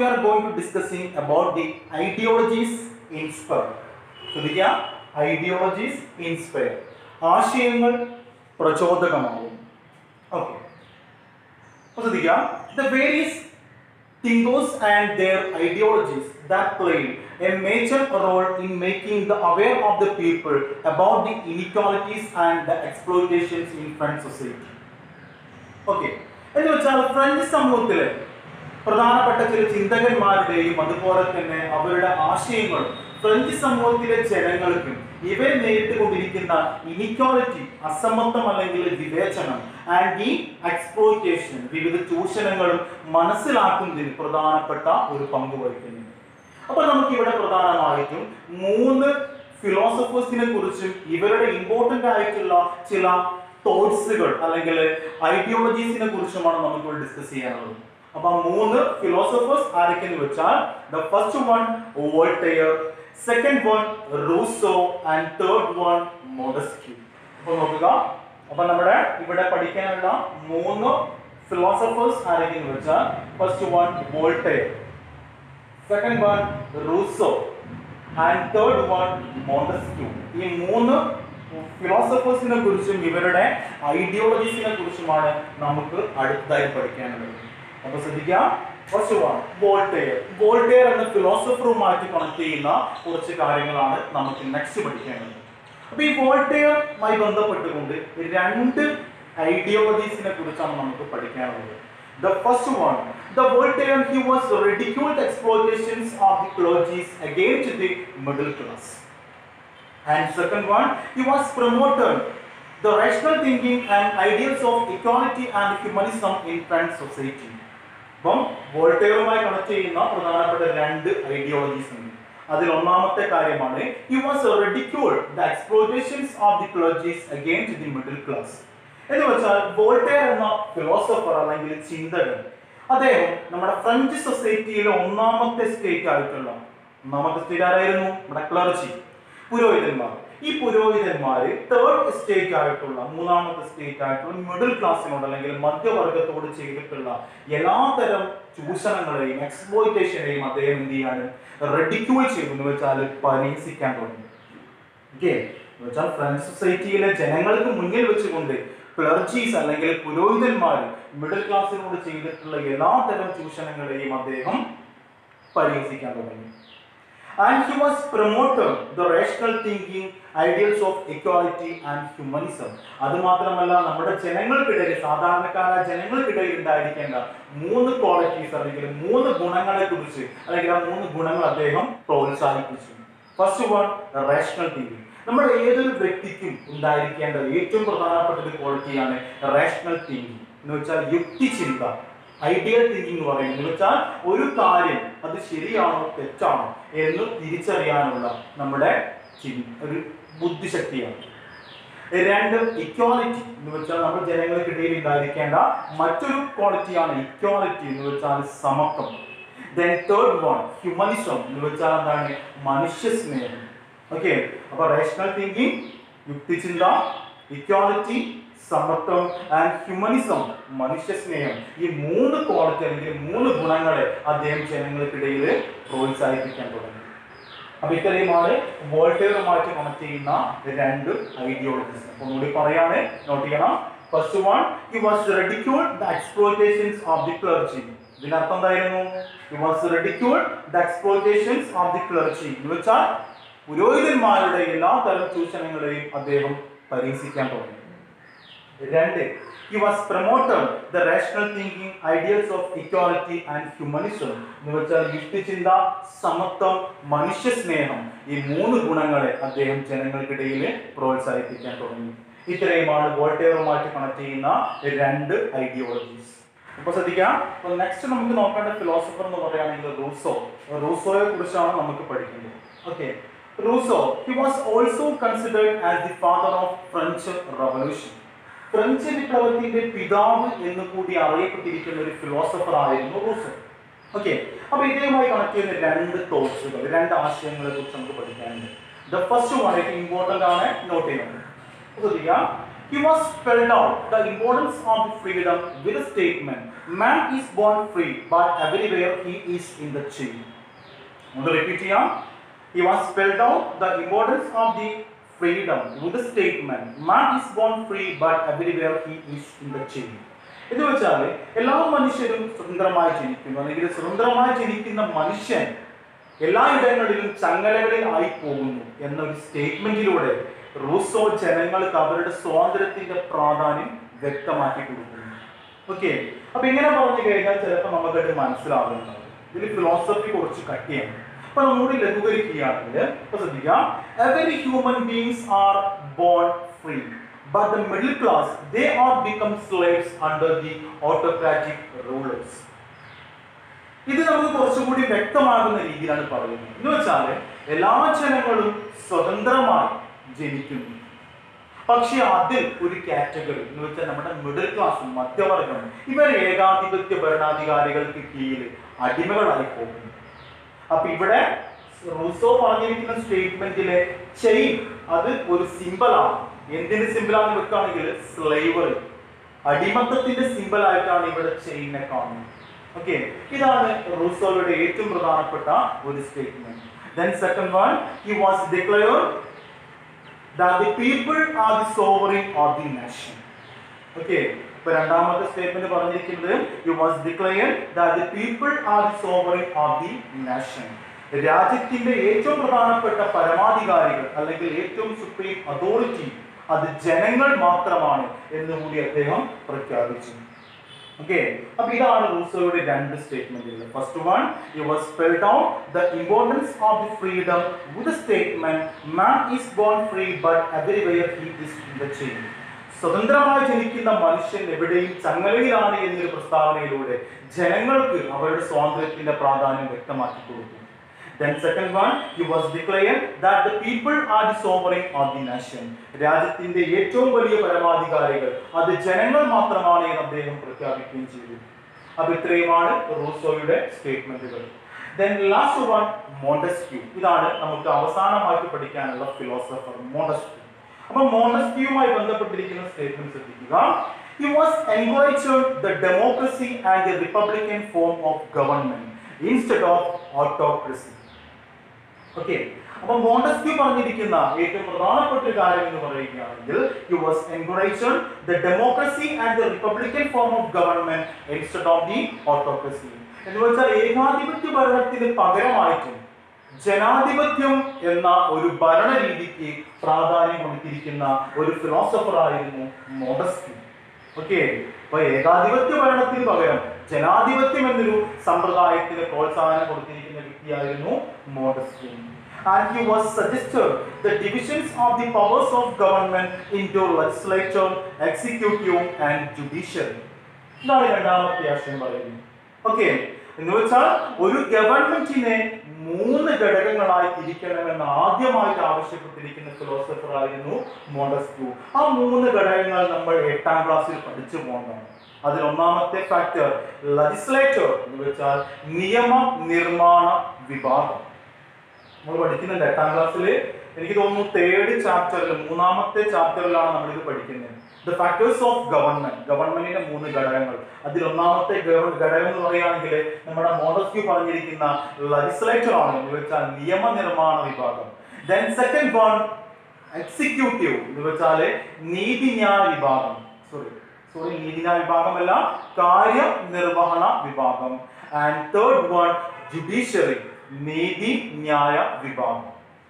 we are going to discussing about the ideologies inspired. So the ideologies inspired. ആശയങ്ങൾ പ്രചോദകമാകും. Okay. So the various thinkers and their ideologies that played a major role in making the aware of the people about the inequalities and the exploitations in French society. Okay. എന്ന് വെച്ചാൽ French സമൂഹത്തിലെ പ്രധാനപ്പെട്ട ചില ചിന്തകന്മാരുടെയും അതുപോലെ തന്നെ അവരുടെ ആശയങ്ങളും French സമൂഹത്തിലെ ജനങ്ങൾക്ക് ഇവർ നേരിട്ടുകൊണ്ടിരിക്കുന്ന ഇനിക്വാലിറ്റി, അസമത്വം അല്ലെങ്കിൽ വിവേചനം ആൻഡ് ഈ എക്സ്പ്ലോയിറ്റേഷൻ, വിവിധ ചൂഷണങ്ങളും മനസ്സിലാക്കുന്നതിന് പ്രധാനപ്പെട്ട ഒരു പങ്ക് വഹിക്കുന്നുണ്ട്. അപ്പോൾ നമുക്ക് ഇവിടെ പ്രധാനമായിട്ടും 3 ഫിലോസഫേഴ്സിനെ കുറിച്ചും ഇവരുടെ ഇമ്പോർട്ടൻ്റ് ആയിട്ടുള്ള ചില തോട്ട്സുകൾ അല്ലെങ്കിൽ ഐഡിയോളജീസിനെ കുറിച്ചുമാണ് നമുക്ക് ഡിസ്കസ് ചെയ്യാനുള്ളത്. അപ്പൊ 3 ഫിലോസഫേഴ്സ് ആരൊക്കെയെന്ന് വെച്ചാൽ the first one Voltaire, second one Rousseau and third one Montesquieu. അപ്പോൾ നോക്കുക, അപ്പൊ നമ്മുടെ ഇവിടെ പഠിക്കാനുള്ള 3 ഫിലോസഫേഴ്സ് ആരൊക്കെയെന്ന് വെച്ചാൽ first one Voltaire, second one Rousseau and third one Montesquieu. ഈ 3 ഫിലോസഫേഴ്സിനെ കുറിച്ചും ഇവരുടെ ഐഡിയോളജീസിനെ കുറിച്ചുമാണ് നമുക്ക് അടുത്തതായി പഠിക്കാനുള്ളത്. അപ്പൊ ശ്രദ്ധിക്കാം, ഫസ്റ്റ് വൺ വോൾട്ടയർ. വോൾട്ടയർ എന്ന ഫിലോസഫറുമായിട്ട് കണക്ട് ചെയ്യുന്ന കുറച്ച് കാര്യങ്ങളാണ് നമുക്ക് നെക്സ്റ്റ് പഠിക്കേണ്ടത്. അപ്പൊ ഈ വോൾട്ടയറുമായി ബന്ധപ്പെട്ടുകൊണ്ട് 2 ഐഡിയോളജീസിനെ കുറിച്ചാണ് നമുക്ക് പഠിക്കാനുള്ളത്. The first one, the Voltaire, he was ridiculed exploitations of the clergy against the middle class. And second one, he was promoted the rational thinking and ideals of equality and humanism in French society. അപ്പം വോൾട്ടയറുമായി connect ചെയ്യുന്ന പ്രധാനപ്പെട്ട 2 ideologies ഉണ്ട്. അതിൽ ഒന്നാമത്തെ കാര്യമാണ് he was ridiculed the exploitations of the clergy against the middle class. എന്ന് വെച്ചാൽ Voltaire എന്ന ഫിലോസഫർ അല്ലെങ്കിൽ ചിന്തകൻ, അദ്ദേഹം നമ്മുടെ ഫ്രഞ്ച് സൊസൈറ്റിയിലെ ഒന്നാമത്തെ സ്റ്റേറ്റ് ആരായിരുന്നു? നമ്മുടെ ക്ലർജി, പുരോഹിതന്മാർ. ഈ പുരോഹിതന്മാര് തേർഡ് സ്റ്റേറ്റ് ആയിട്ടുള്ള, 3ാമത്തെ സ്റ്റേറ്റ് ആയിട്ടുള്ള മിഡിൽ ക്ലാസ്സിനോട് അല്ലെങ്കിൽ മധ്യവർഗത്തോട് ചെയ്തിട്ടുള്ള എല്ലാതരം ചൂഷണങ്ങളെയും എക്സ്പ്ലോയിറ്റേഷനെയും അദ്ദേഹം എന്ത് ചെയ്യാണ്? റെഡിക്യൂൾ ചെയ്തു എന്ന് വെച്ചാൽ പരിഹസിക്കാൻ തുടങ്ങി. ഓക്കെ, എന്ന് വെച്ചാൽ ഫ്രഞ്ച് സൊസൈറ്റിയിലെ ജനങ്ങൾക്ക് മുന്നിൽ വെച്ചുകൊണ്ട് ക്ലർജീസ് അല്ലെങ്കിൽ പുരോഹിതന്മാർ മിഡിൽ ക്ലാസ്സിനോട് ചെയ്തിട്ടുള്ള എല്ലാതരം ചൂഷണങ്ങളെയും അദ്ദേഹം പരിഹസിക്കാൻ തുടങ്ങി. And he was promoting the rational thinking, ideals of equality and humanism. അത് മാത്രമല്ല, നമ്മുടെ ജനങ്ങൾക്കിടയിൽ, സാധാരണക്കാരായ ജനങ്ങൾക്കിടയിൽ ഉണ്ടായിരിക്കേണ്ട 3 ക്വാളിറ്റീസ് അല്ലെങ്കിൽ 3 ഗുണങ്ങളെ കുറിച്ച് അല്ലെങ്കിൽ ആ 3 ഗുണങ്ങൾ അദ്ദേഹം പ്രോത്സാഹിപ്പിച്ചു. First one rational thinking. നമ്മൾ ഏതൊരു വ്യക്തിക്കും ഉണ്ടായിരിക്കേണ്ട ഏറ്റവും പ്രധാനപ്പെട്ട ഒരു ക്വാളിറ്റിയാണ് റേഷണൽ തിങ്കിങ്. എന്ന് വെച്ചാൽ യുക്തിചിന്ത, ഐഡിയൽ തിങ്കിങ് എന്ന് പറയുന്നത്. എന്ന് വെച്ചാൽ ഒരു കാര്യം അത് ശരിയാണോ തെറ്റാണോ എന്ന് തിരിച്ചറിയാനുള്ള നമ്മുടെ ഒരു ബുദ്ധിശക്തിയാണ്. 2 ഇക്വാലിറ്റി എന്ന് വെച്ചാൽ നമ്മുടെ ജനങ്ങൾക്കിടയിൽ ഉണ്ടായിരിക്കേണ്ട മറ്റൊരു ക്വാളിറ്റിയാണ് ഇക്വാലിറ്റി എന്ന് വെച്ചാൽ സമത്വം. ദെൻ തേർഡ് വൺ ഹ്യൂമനിസം എന്ന് വെച്ചാൽ എന്താണ്? മനുഷ്യ സ്നേഹം. ഓക്കെ, അപ്പൊ റേഷണൽ തിങ്കിങ്, യുക്തിചിന്ത, ഇക്വാലിറ്റി, സമത്വം ആൻഡ് ഹ്യൂമനിസം, മനുഷ്യ സ്നേഹം. ഈ 3 ക്വാളിറ്റി അല്ലെങ്കിൽ 3 ഗുണങ്ങളെ അദ്ദേഹം ജനങ്ങൾക്കിടയിൽ പ്രോത്സാഹിപ്പിക്കാൻ തുടങ്ങി. അപ്പൊ ഇത്രയുമാണ് വോൾട്ടയറുമായിട്ട് കണക്ട് ചെയ്യുന്ന 2 ഐഡിയോളജീസ്. ഒന്നുകൂടി പറയാണ്, നോട്ട് ചെയ്യണം. First one, he was ridiculed the exploitations of the clergy. ഇതിനർത്ഥം എന്തായിരുന്നു? He was ridiculed the exploitations of the clergy എന്ന് വെച്ചാൽ പുരോഹിതന്മാരുടെ എല്ലാ തരം ചൂഷണങ്ങളെയും അദ്ദേഹം പരിഹസിക്കാൻ തുടങ്ങി. 2, he was promoted the rational thinking, ideals of equality and humanism എന്ന് വെച്ചാൽ യുക്തിചിന്ത, സമത്വം, മനുഷ്യ സ്നേഹം. ഈ 3 ഗുണങ്ങളെ അദ്ദേഹം ജനങ്ങൾക്കിടയിൽ പ്രോത്സാഹിപ്പിക്കാൻ തുടങ്ങി. ഇത്രയുമാണ് വോൾട്ടയറുമായിട്ട് കണക്ട് ചെയ്യുന്ന 2 ഐഡിയോളജീസ്. അപ്പോൾ ശ്രദ്ധിക്കാം. അപ്പോൾ നെക്സ്റ്റ് നമുക്ക് നോക്കേണ്ട ഫിലോസഫർ എന്ന് പറയുകയാണെങ്കിൽ റൂസോയെ കുറിച്ചാണ് നമുക്ക് പഠിക്കുന്നത്. Okay, Rousseau, he was also considered as the father of French Revolution. French വിപ്ലവത്തിന്റെ പിതാവ് എന്ന് കൂടി അറിയപ്പെട്ടിരിക്കുന്ന ഒരു ഫിലോസഫർ ആയിരുന്നു റൂസോ. ഓക്കെ, അപ്പൊ ഇതേമായി കണക്ട് ചെയ്യുന്ന 2 തോട്ട്സുകൾ, 2 ആശയങ്ങളെ കുറിച്ച് നമുക്ക് പഠിക്കാനുണ്ട്. ദ ഫസ്റ്റ് വൺ ഇമ്പോർട്ടന്റ് ആണ്, നോട്ട് ചെയ്യണം. ശ്രദ്ധിക്കുക. He was spelled out the importance of freedom with a statement, man is born free, but everywhere he is in the chain. Repeat here. He was spelled out the importance of the freedom with a statement, man is born free, but everywhere he is in the chain. എന്ന് വെച്ചാൽ എല്ലാ മനുഷ്യരും സ്വതന്ത്രമായി ജനിക്കുന്നു, അല്ലെങ്കിൽ സ്വതന്ത്രമായി ജനിക്കുന്ന മനുഷ്യൻ എല്ലായിടങ്ങളിലും ചങ്ങലകളിൽ ആയി പോകുന്നു എന്നൊരു സ്റ്റേറ്റ്മെന്റിലൂടെ റൂസോ ജനങ്ങൾക്ക് അവരുടെ സ്വാതന്ത്ര്യത്തിന്റെ പ്രാധാന്യം വ്യക്തമാക്കി കൊടുക്കുന്നു. ഓക്കെ, അപ്പൊ ഇങ്ങനെ പറഞ്ഞു കഴിഞ്ഞാൽ ചിലപ്പോൾ നമുക്കത് മനസ്സിലാവുന്നുണ്ട്. ഇതിൽ ഫിലോസഫി കുറച്ച് കട്ടിയാണ്. അപ്പൊ നമ്മൂടി ലഘൂകരിക്കുകയാണെങ്കിൽ ശ്രദ്ധിക്കാം, every human beings are born free, but the middle class they are become slaves under the autocratic rulers. ഇത് നമുക്ക് കുറച്ചുകൂടി വ്യക്തമാകുന്ന രീതിയിലാണ് പറയുന്നത്. എന്ന് വെച്ചാൽ എല്ലാ ജനങ്ങളും സ്വതന്ത്രമായി ജനിക്കുന്നു, പക്ഷെ അതിൽ ഒരു കാറ്റഗറി എന്ന് വെച്ചാൽ നമ്മുടെ മിഡിൽ ക്ലാസ് മധ്യവർഗം ഇവർ ഏകാധിപത്യ ഭരണാധികാരികൾക്ക് കീഴിൽ അടിമകളായി പോകുന്നു. അപ്പൊ ഇവിടെ റൂസോ പറഞ്ഞിരിക്കുന്ന സ്റ്റേറ്റ്മെന്റിലെ ചെയിൻ അത് ഒരു സിമ്പിളാണ്. എന്തിന്റെ സിമ്പിളാണെന്ന് വെക്കുകയാണെങ്കിൽ സ്ലേവറി, അടിമത്തത്തിന്റെ സിമ്പിൾ ആയിട്ടാണ് ഇവിടെ ചെയിനെ കാണുന്നത്. ഓക്കെ, ഇതാണ് റൂസോയുടെ ഏറ്റവും പ്രധാനപ്പെട്ട ഒരു statement. Then second one, he was declared that the people are the sovereign of the nation. Okay, ഇപ്പൊ രണ്ടാമത്തെ സ്റ്റേറ്റ്മെന്റ് പറഞ്ഞിരിക്കുന്നത് he was declared that the people are the sovereign of the nation. രാജ്യത്തിന്റെ ഏറ്റവും പ്രധാനപ്പെട്ട പരമാധികാരികൾ അല്ലെങ്കിൽ ഏറ്റവും സുപ്രീം അതോറിറ്റി അത് ജനങ്ങൾ മാത്രമാണ് എന്ന് കൂടി അദ്ദേഹം പ്രഖ്യാപിച്ചു. ഓക്കെ, അപ്പൊ ഇതാണ് റൂസോയുടെ രണ്ട് സ്റ്റേറ്റ്മെന്റുകൾ. First one, he was spelled out the importance of the freedom with a statement, man is born free but everywhere he is in the chain. സ്വതന്ത്രമായി ജനിക്കുന്ന മനുഷ്യൻ എവിടെയും ചങ്ങലയിലാണ് എന്നൊരു പ്രസ്താവനയിലൂടെ ജനങ്ങൾക്ക് അവരുടെ സ്വാതന്ത്ര്യത്തിന്റെ പ്രാധാന്യം വ്യക്തമാക്കി കൊടുത്തു. Then second one, he was declared that the people are the sovereign of the nation. രാജ്യത്തിന്റെ ഏറ്റവും വലിയ പരമാധികാരികൾ അത് ജനങ്ങൾ മാത്രമാണ് എന്ന് അദ്ദേഹം പ്രഖ്യാപിക്കുകയും ചെയ്തു. അപ്പൊ ഇത്രയുമാണ് റൂസോയുടെ സ്റ്റേറ്റ്മെന്റുകൾ. Then last one, Montesquieu. ഇതാണ് നമുക്ക് അവസാനമായിട്ട് പഠിക്കാനുള്ള ഫിലോസഫർ Montesquieu. അപ്പൊ മോണ്ടസ്ക്യൂമായി ബന്ധപ്പെട്ടിരിക്കുന്ന സ്റ്റേറ്റ്മെന്റ് ശ്രദ്ധിക്കുക. He was encouraged the democracy and the republican form of government instead of autocracy. Okay, അപ്പൊ മോണ്ടസ്ക്യൂ പറഞ്ഞിരിക്കുന്ന ഏറ്റവും പ്രധാനപ്പെട്ട കാര്യം എന്ന് പറയുകയാണെങ്കിൽ he was encouraged the democracy and the republican form of government instead of the autocracy. എന്ന് വെച്ചാൽ ഏകാധിപത്യ ഭരണത്തിന് പകരമായിട്ടും ജനാധിപത്യം എന്ന ഒരു ഭരണരീതിക്ക് പ്രാധാന്യം കൊടുത്തിരിക്കുന്ന ഒരു ഫിലോസഫർ ആയിരുന്നു മോണ്ടസ്ക്യൂ. ഓക്കെ, അപ്പൊ ഏകാധിപത്യ ഭരണത്തിന് പകരം ജനാധിപത്യം എന്നൊരു സമ്പ്രദായത്തിന് പ്രോത്സാഹനം കൊടുത്തിരിക്കുന്ന വ്യക്തിയായിരുന്നു Montesquieu. And he was suggested the divisions of the powers of government into legislature, executive and judiciary. ഇതാണ് രണ്ടാമത്തെ ആശയം പറയുന്നത്. ഓക്കെ, എന്ന് വെച്ചാൽ ഒരു ഗവൺമെന്റിനെ 3 ഘടകങ്ങളായി തിരിക്കണമെന്ന് ആദ്യമായിട്ട് ആവശ്യപ്പെട്ടിരിക്കുന്ന ഫിലോസഫർ ആയിരുന്നു മോണ്ടസ്ക്യൂ. ആ 3 ഘടകങ്ങൾ നമ്മൾ 8ാം ക്ലാസ്സിൽ പഠിച്ചു പോകണം. അതിൽ ഒന്നാമത്തെ ഫാക്ടർ ലെജിസ്ലേച്ചർ എന്ന് വെച്ചാൽ നിയമ നിർമ്മാണ വിഭാഗം. നമ്മൾ പഠിക്കുന്നുണ്ട് 8ാം ക്ലാസ്സിൽ, എനിക്ക് തോന്നുന്നു 3rd ചാപ്റ്ററിൽ 3ാമത്തെ ചാപ്റ്ററിലാണ് നമ്മളിത് പഠിക്കുന്നത്. ദ ഫാക്ടേഴ്സ് ഓഫ് ഗവൺമെന്റ്, ഗവൺമെന്റിന്റെ 3 ഘടകങ്ങൾ. അതിൽ ഒന്നാമത്തെ ഘടകം എന്ന് പറയുകയാണെങ്കിൽ നമ്മുടെ മോണ്ടസ്ക്യൂ പറഞ്ഞിരിക്കുന്ന ലെജിസ്ലേച്ചർ ആണ്, എന്ന് വെച്ചാൽ നിയമനിർമ്മാണ വിഭാഗം. ദെൻ സെക്കൻഡ് വൺ എക്സിക്യൂട്ടീവ് എന്ന് വെച്ചാൽ നീതിന്യായ വിഭാഗം. സോറി നീതിന്യായ വിഭാഗമല്ല, കാര്യനിർവഹണ വിഭാഗം. ആൻഡ് തേർഡ് വൺ ജുഡീഷ്യറി, നീതിന്യായ വിഭാഗം.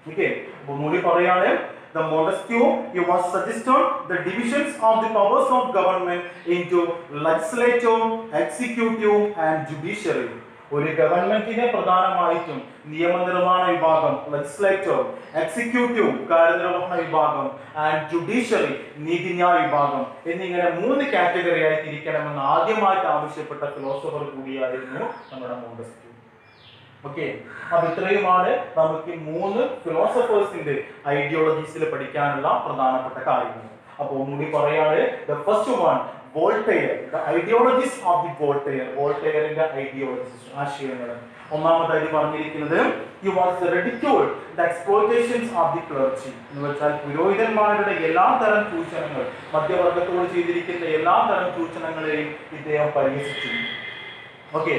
ഓക്കെ, ഒന്നുകൂടി പറയാണ്. The Montesquieu, he was suggested the divisions of the powers of government into legislature, executive and judiciary. ഒരു ഗവൺമെന്റിനെ പ്രധാനമായിട്ടും നിയമനിർമ്മാണ വിഭാഗം ലെജിസ്ലേച്ചർ, എക്സിക്യൂട്ടീവ് കാര്യനിർവഹണ വിഭാഗം ആൻഡ് ജുഡീഷ്യറി നീതിന്യായ വിഭാഗം എന്നിങ്ങനെ 3 കാറ്റഗറിയായി തിരിക്കണമെന്ന് ആദ്യമായിട്ട് ആവശ്യപ്പെട്ട ഫിലോസഫർ കൂടിയായിരുന്നു നമ്മുടെ മോണ്ടസ്ക്യൂ. ഓക്കെ, അപ്പൊ ഇത്രയുമാണ് നമുക്ക് 3 ഫിലോസഫേഴ്സിന്റെ ഐഡിയോളജീസിൽ പഠിക്കാനുള്ള പ്രധാനപ്പെട്ട കാര്യങ്ങൾ. അപ്പൊ ഒന്നുകൂടി പറയാണ്. The first one, Voltaire, the ideologies of the Voltaire, വോൾട്ടയറിന്റെ ഐഡിയോളജീസ്, ആശയങ്ങൾ. ഒന്നാമതായിട്ട് പറഞ്ഞിരിക്കുന്നത് he was ridiculed the exploitations of the clergy, എന്ന് വെച്ചാൽ പുരോഹിതന്മാരുടെ എല്ലാ തരം ചൂഷണങ്ങൾ, മധ്യവർഗത്തോട് ചെയ്തിരിക്കുന്ന എല്ലാ തരം ചൂഷണങ്ങളെയും ഇദ്ദേഹം പരിഹസിച്ചു. Okay.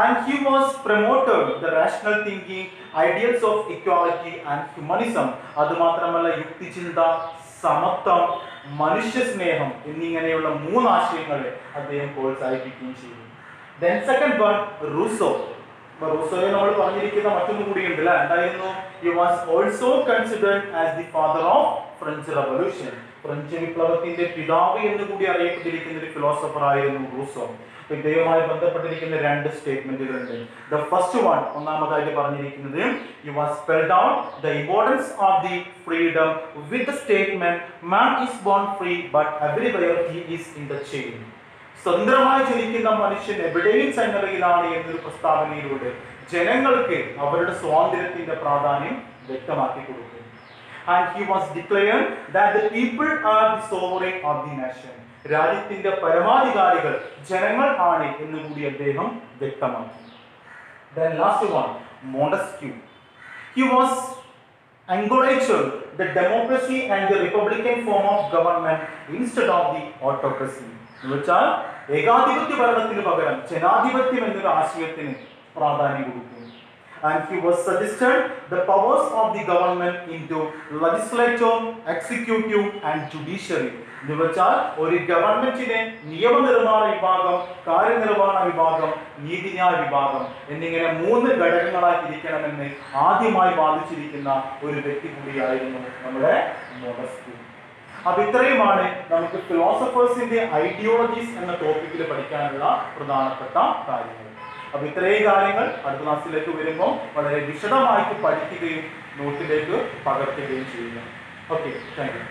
And he was promoted the rational thinking, ideals of equality and humanism. അതുമാത്രമല്ല യുക്തിചിന്ത, സമത്വം, മനുഷ്യസ്നേഹം എന്നിങ്ങനെയുള്ള 3 ആശയങ്ങളെ അദ്ദേഹം പ്രോത്സാഹിപ്പിക്കുകയും ചെയ്തു. Then second one, Rousseau. റൂസോയെ നമ്മൾ പറഞ്ഞിരിക്കുന്ന മറ്റൊന്നും കൂടിയുണ്ട് അല്ലേ, എന്തായിരുന്നു? He was also considered as the father of French Revolution. French വിപ്ലവത്തിന്റെ പിതാവ് എന്ന് കൂടി അറിയപ്പെട്ടിരിക്കുന്ന ഒരു ഫിലോസഫർ ആയിരുന്നു റൂസോ. ഇദ്ദേഹവുമായി ബന്ധപ്പെട്ടിരിക്കുന്ന 2 സ്റ്റേറ്റ്മെന്റുകളുണ്ട്. ദ ഫസ്റ്റ് വൺ, ഒന്നാമതായിട്ട് പറഞ്ഞിരിക്കുന്നത് he was spelled out the importance of the freedom with the statement man is born free but everywhere he is in the chain. സ്വതന്ത്രമായി ജനിക്കുന്ന മനുഷ്യൻ എവിടെയും ചങ്ങലയിലാണ് എന്നൊരു പ്രസ്താവനയിലൂടെ ജനങ്ങൾക്ക് അവരുടെ സ്വാതന്ത്ര്യത്തിന്റെ പ്രാധാന്യം വ്യക്തമാക്കി കൊടുക്കുന്നു. And he was declared that the people are the sovereign of the nation. രാജ്യത്തിന്റെ പരമാധികാരികൾ ജനങ്ങൾ ആണ് എന്ന് കൂടി അദ്ദേഹം വ്യക്തമാക്കി. Then last one, Montesquieu. He was encouraged the democracy and the republican form of government instead of the autocracy. എന്ന് വെച്ചാൽ ഏകാധിപത്യ ഭരണത്തിന് പകരം ജനാധിപത്യം എന്നൊരു ആശയത്തിന് പ്രാധാന്യം കൊടുക്കുന്നു. And he was suggested the powers of the government into legislature, executive and judiciary. എന്ന് വെച്ചാൽ ഒരു ഗവൺമെന്റിനെ നിയമനിർമ്മാണ വിഭാഗം, കാര്യനിർവഹണ വിഭാഗം, നീതിന്യായ വിഭാഗം എന്നിങ്ങനെ 3 ഘടകങ്ങളായി തിരിക്കണമെന്ന് ആദ്യമായി വാദിച്ചിരിക്കുന്ന ഒരു വ്യക്തി കൂടിയായിരുന്നു നമ്മുടെ മോണ്ടസ്ക്യൂ. അപ്പൊ ഇത്രയുമാണ് നമുക്ക് ഫിലോസഫേഴ്സിന്റെ ഐഡിയോളജീസ് എന്ന ടോപ്പിക്കിൽ പഠിക്കാനുള്ള പ്രധാനപ്പെട്ട കാര്യങ്ങൾ. അപ്പൊ ഇത്രയും കാര്യങ്ങൾ അടുത്ത ക്ലാസ്സിലേക്ക് വരുമ്പോൾ വളരെ വിശദമായിട്ട് പഠിക്കുകയും നോട്ടിലേക്ക് പകർത്തുകയും ചെയ്യുക. Okay, thank you.